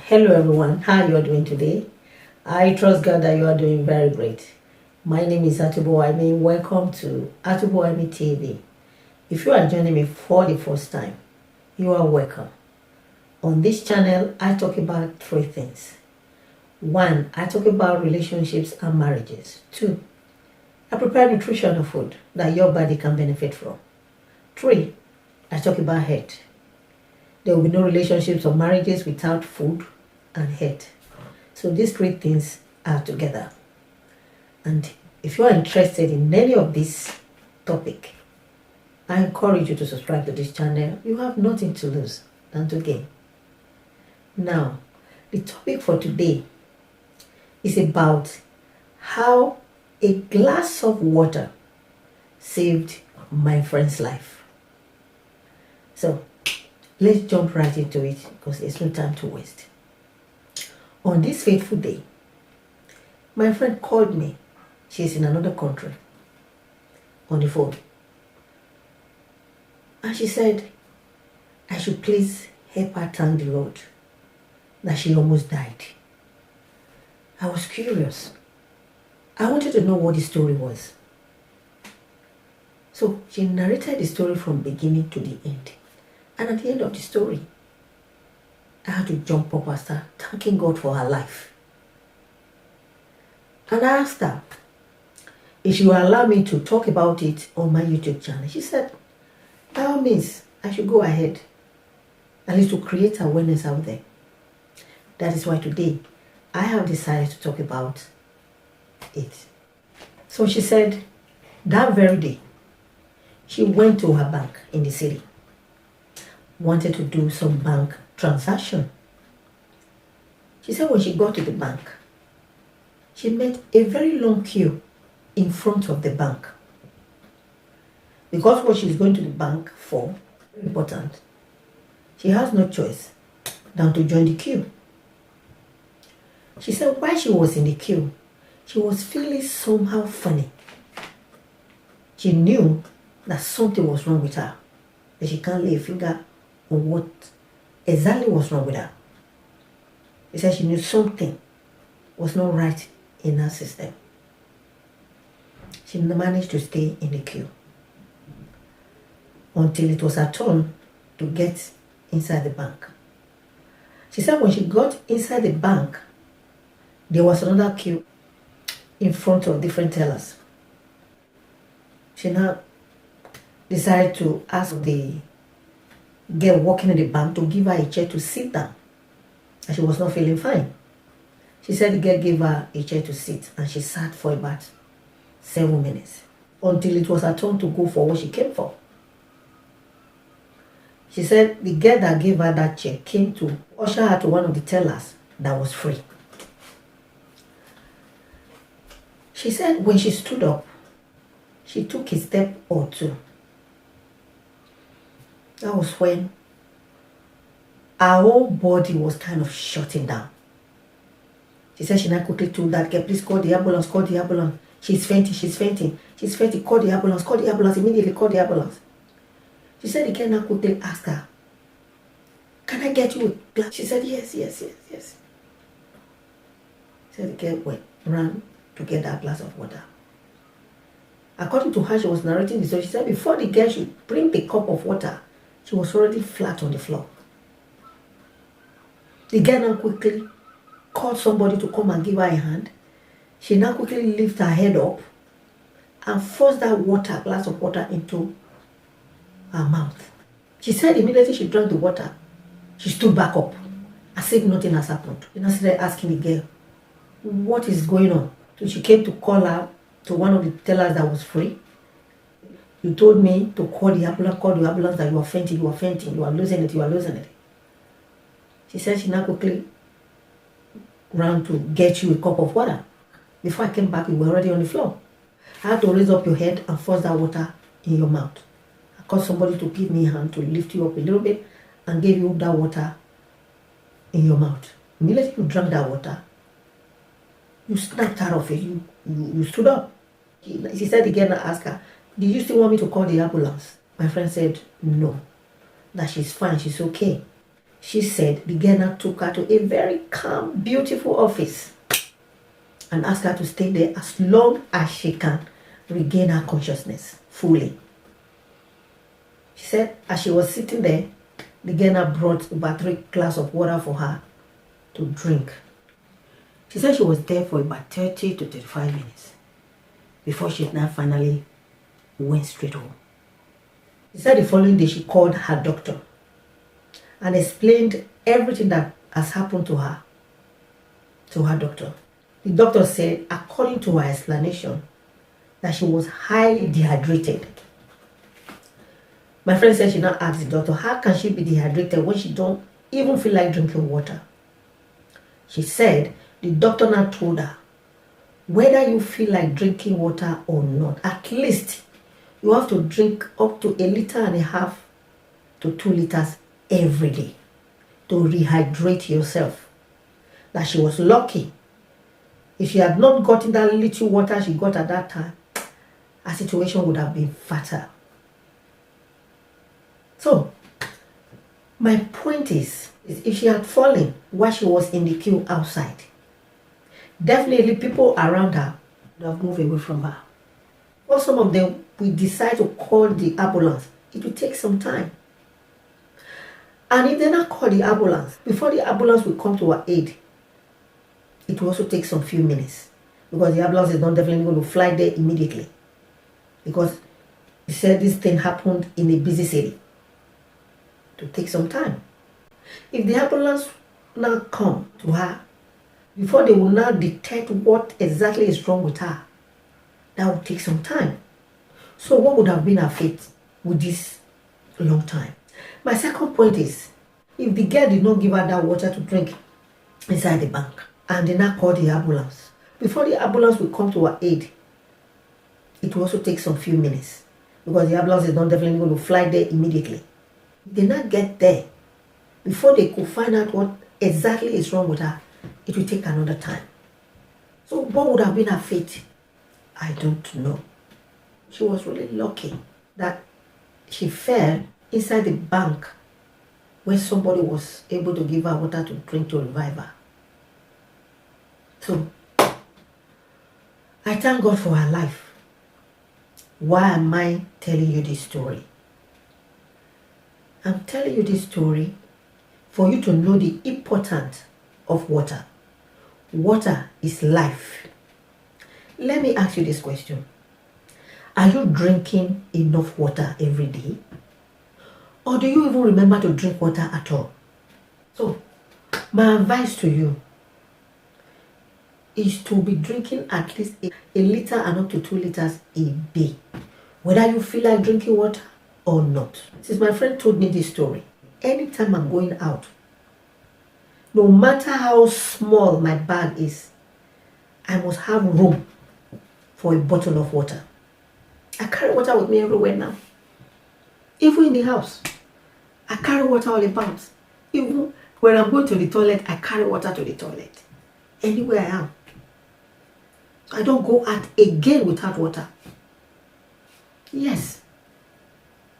Hello everyone, how you are doing today? I trust God that you are doing very great. My name is Atubo Aimi. Welcome to Atubo Aimi TV. If you are joining me for the first time, you are welcome. On this channel, I talk about three things. 1. I talk about relationships and marriages. 2. I prepare nutritional food that your body can benefit from. 3. I talk about health. There will be no relationships or marriages without food and health. So these three things are together. And if you are interested in any of this topic, I encourage you to subscribe to this channel. You have nothing to lose than to gain. Now, the topic for today is about how a glass of water saved my friend's life. So let's jump right into it because there's no time to waste. On this fateful day, my friend called me. She's in another country on the phone. And she said I should please help her thank the Lord that she almost died. I was curious. I wanted to know what the story was. So she narrated the story from beginning to the end. And at the end of the story, I had to jump up and start thanking God for her life. And I asked her if she would allow me to talk about it on my YouTube channel. She said, by all means, I should go ahead, at least to create awareness out there. That is why today I have decided to talk about it. So she said that very day, she went to her bank in the city, wanted to do some bank transaction. She said when she got to the bank, she met a very long queue in front of the bank. Because what she's going to the bank for is important, she has no choice than to join the queue. She said while she was in the queue, she was feeling somehow funny. She knew that something was wrong with her, but she can't lay a finger on what exactly was wrong with her. She said she knew something was not right in her system. She managed to stay in the queue until it was her turn to get inside the bank. She said when she got inside the bank, there was another queue in front of different tellers. She now decided to ask the girl working in the bank to give her a chair to sit down. And she was not feeling fine. She said the girl gave her a chair to sit and she sat for about 7 minutes until it was her turn to go for what she came for. She said the girl that gave her that chair came to usher her to one of the tellers that was free. She said when she stood up, she took a step or two. That was when her whole body was kind of shutting down. She said she now quickly told that girl, please call the ambulance, call the ambulance. She's fainting, call the ambulance, immediately call the ambulance. She said the girl now quickly asked her, can I get you a glass? She said, yes. She said the girl ran to get that glass of water. According to her, she was narrating this. So she said before the girl should bring the cup of water, she was already flat on the floor. The girl now quickly called somebody to come and give her a hand. She now quickly lifted her head up and forced that glass of water into her mouth. She said immediately she drank the water, she stood back up as if nothing has happened. She now started asking the girl, what is going on? So she came to call her to one of the tellers that was free. You told me to call the ambulance that you are fainting, you are losing it. She said she now quickly ran to get you a cup of water. Before I came back, you were already on the floor. I had to raise up your head and force that water in your mouth. I called somebody to give me a hand to lift you up a little bit and gave you that water in your mouth. Immediately you drank that water, you snapped out of it, you stood up. She said again, I asked her, did you still want me to call the ambulance? My friend said, no, that she's fine, she's okay. She said the girl now took her to a very calm, beautiful office and asked her to stay there as long as she can regain her consciousness fully. She said as she was sitting there, the girl now brought about 3 glasses of water for her to drink. She said she was there for about 30 to 35 minutes before she now finally went straight home. She said the following day she called her doctor and explained everything that has happened to her to her doctor. The doctor said, according to her explanation, that she was highly dehydrated. My friend said she now asked the doctor, how can she be dehydrated when she don't even feel like drinking water? She said the doctor now told her, whether you feel like drinking water or not, at least you have to drink up to 1.5 liters to 2 liters every day to rehydrate yourself. That she was lucky. If she had not gotten that little water she got at that time, her situation would have been fatal. So, my point is if she had fallen while she was in the queue outside, definitely people around her would have moved away from her. Or some of them will decide to call the ambulance. It will take some time. And if they not call the ambulance, before the ambulance will come to her aid, it will also take some few minutes. Because the ambulance is not definitely going to fly there immediately. Because he said this thing happened in a busy city. It will take some time. If the ambulance now come to her, before they will now detect what exactly is wrong with her, that will take some time. So what would have been her fate with this long time? My second point is, if the girl did not give her that water to drink inside the bank, and they now call the ambulance, before the ambulance will come to her aid, it will also take some few minutes. Because the ambulance is not definitely going to fly there immediately. If they not get there, before they could find out what exactly is wrong with her, it will take another time. So what would have been her fate? I don't know. She was really lucky that she fell inside the bank where somebody was able to give her water to drink to revive her. So, I thank God for her life. Why am I telling you this story? I'm telling you this story for you to know the importance of water. Water is life. Let me ask you this question. Are you drinking enough water every day? Or do you even remember to drink water at all? So, my advice to you is to be drinking at least a liter and up to 2 liters a day. Whether you feel like drinking water or not. Since my friend told me this story, anytime I'm going out, no matter how small my bag is, I must have room for a bottle of water. I carry water with me everywhere now. Even in the house, I carry water all about. Even when I'm going to the toilet, I carry water to the toilet. Anywhere I am. I don't go out again without water. Yes.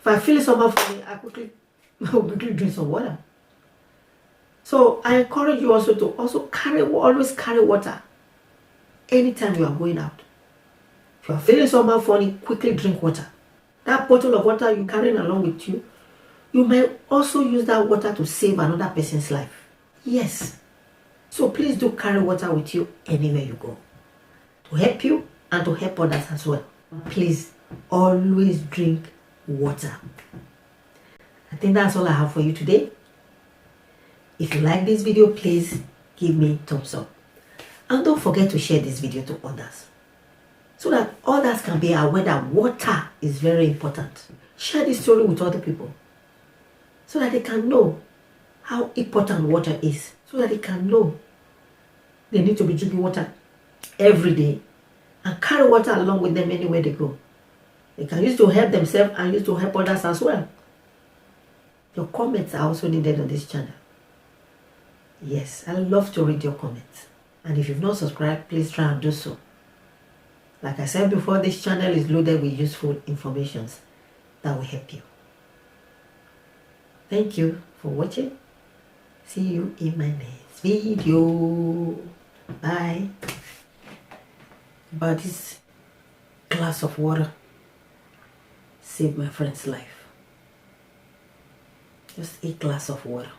If I feel somehow funny, I will quickly drink some water. So I encourage you also to always carry water anytime you are going out. If you are feeling somehow funny, quickly drink water. That bottle of water you're carrying along with you, you may also use that water to save another person's life. Yes. So please do carry water with you anywhere you go. To help you and to help others as well. Please always drink water. I think that's all I have for you today. If you like this video, please give me a thumbs up. And don't forget to share this video to others, so that others can be aware that water is very important. Share this story with other people, so that they can know how important water is, so that they can know they need to be drinking water every day and carry water along with them anywhere they go. They can use to help themselves and use to help others as well. Your comments are also needed on this channel. Yes, I love to read your comments. And if you've not subscribed, please try and do so. Like I said before, this channel is loaded with useful information that will help you. Thank you for watching. See you in my next video. Bye. But this glass of water saved my friend's life. Just a glass of water.